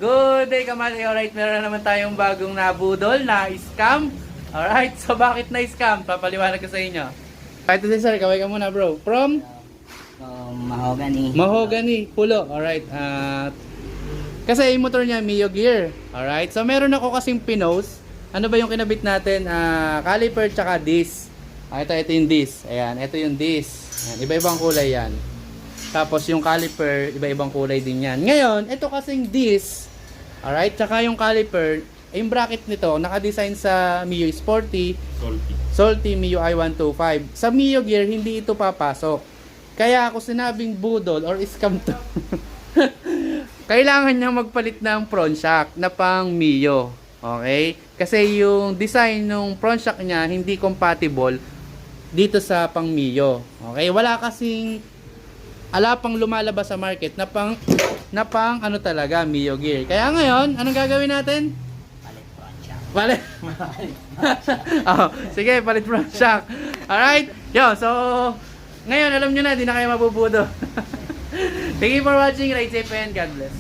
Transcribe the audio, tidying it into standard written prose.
Good day, kamali. Alright, meron na naman tayong bagong nabudol na scam. Alright, so bakit na scam? Papaliwanag ko sa inyo. Kahit ito sir, kaway ka muna bro. From? Mahogany. Mahogany, pulo. Alright, kasi yung motor niya, Mio Gear. Alright, so meron ako kasing pinos. Ano ba yung kinabit natin? Caliper tsaka disc. Ito yung disc. Ayan, ito yung disc. Ayan, iba-ibang kulay yan. Tapos yung caliper, iba-ibang kulay din yan. Ngayon, ito kasing disc, alright, tsaka yung caliper, yung bracket nito, naka-design sa Mio Sporty, Salty Mio i125. Sa Mio Gear, hindi ito papasok. Kaya ako sinabing budol or scam to. Kailangan niya magpalit ng front shock na pang Mio. Okay? Kasi yung design ng front shock niya, hindi compatible dito sa pang Mio. Okay? Wala pang lumalabas sa market na pang ano talaga, Mio Gear. Kaya ngayon, anong gagawin natin? Palit front shock. Palit. Oh, sige, palit front shock. Alright? Yo, so ngayon alam nyo na, di na kayo mabubudo. Thank you for watching. Ride safe and God bless.